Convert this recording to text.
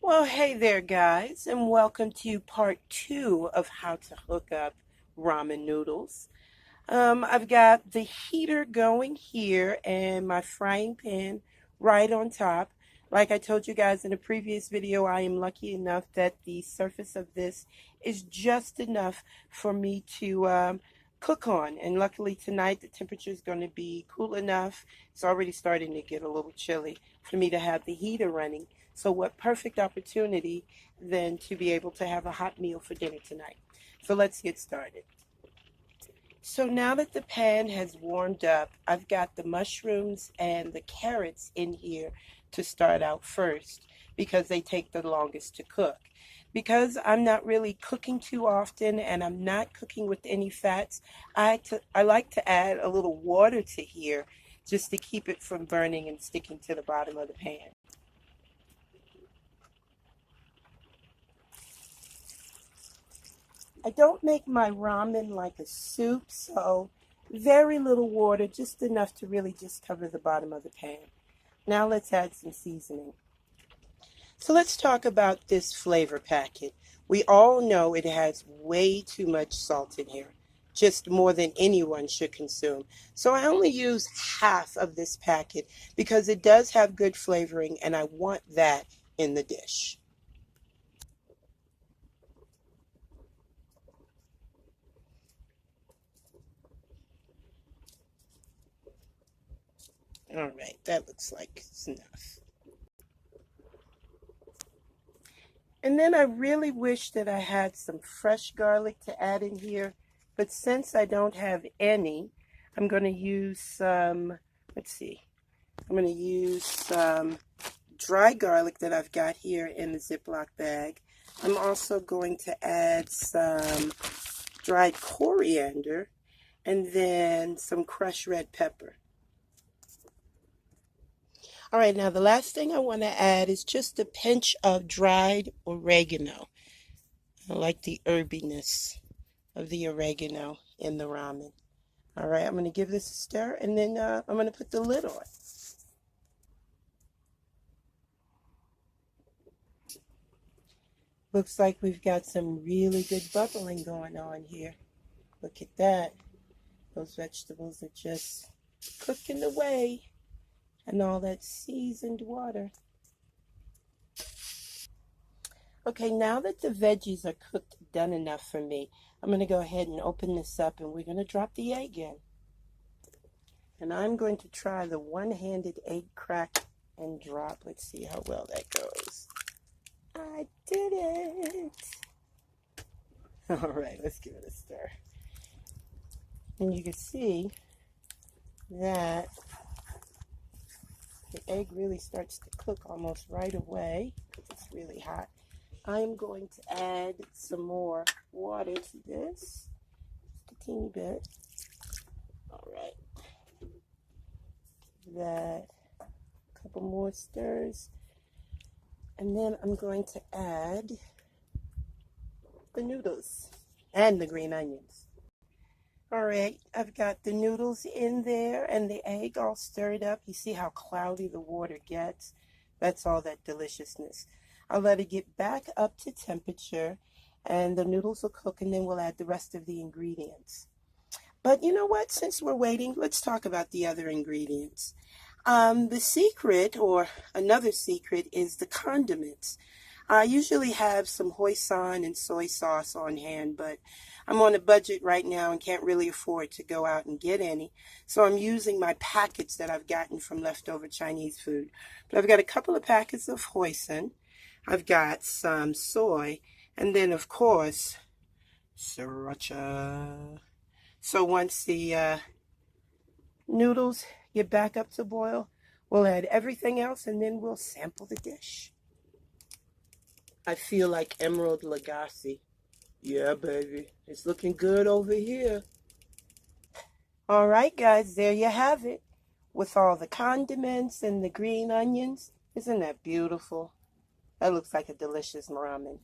Well, hey there, guys, and welcome to part two of how to hook up ramen noodles. I've got the heater going here and my frying pan right on top. Like I told you guys in a previous video, I am lucky enough that the surface of this is just enough for me to cook on. And luckily tonight the temperature is going to be cool enough. It's already starting to get a little chilly for me to have the heater running. So what perfect opportunity then to be able to have a hot meal for dinner tonight. So let's get started. So now that the pan has warmed up, I've got the mushrooms and the carrots in here to start out first because they take the longest to cook. Because I'm not really cooking too often and I'm not cooking with any fats, I like to add a little water to here just to keep it from burning and sticking to the bottom of the pan. I don't make my ramen like a soup, so very little water, just enough to really just cover the bottom of the pan. Now let's add some seasoning. So let's talk about this flavor packet. We all know it has way too much salt in here, just more than anyone should consume. So I only use half of this packet because it does have good flavoring and I want that in the dish. All right, that looks like it's enough. And then I really wish that I had some fresh garlic to add in here, but since I don't have any, I'm going to use some, let's see, I'm going to use some dry garlic that I've got here in the Ziploc bag. I'm also going to add some dried coriander and then some crushed red pepper. All right, now the last thing I want to add is just a pinch of dried oregano. I like the herbiness of the oregano in the ramen. All right, I'm going to give this a stir and then I'm going to put the lid on. Looks like we've got some really good bubbling going on here. Look at that. Those vegetables are just cooking away and all that seasoned water. Okay, now that the veggies are cooked done enough for me, I'm going to go ahead and open this up and we're going to drop the egg in. And I'm going to try the one-handed egg crack and drop. Let's see how well that goes. I did it! All right, let's give it a stir. And you can see that the egg really starts to cook almost right away because it's really hot. I'm going to add some more water to this, just a teeny bit. All right. Give that a couple more stirs. And then I'm going to add the noodles and the green onions. All right, I've got the noodles in there and the egg all stirred up. You see how cloudy the water gets? That's all that deliciousness. I'll let it get back up to temperature and the noodles will cook and then we'll add the rest of the ingredients. But you know what? Since we're waiting, let's talk about the other ingredients. The secret, or another secret, is the condiments. I usually have some hoisin and soy sauce on hand, but I'm on a budget right now and can't really afford to go out and get any. So I'm using my packets that I've gotten from leftover Chinese food. But I've got a couple of packets of hoisin. I've got some soy, and then of course, sriracha. So once the noodles get back up to boil, we'll add everything else and then we'll sample the dish. I feel like Emerald Lagasse. Yeah, baby. It's looking good over here. All right, guys, there you have it. With all the condiments and the green onions. Isn't that beautiful? That looks like a delicious ramen.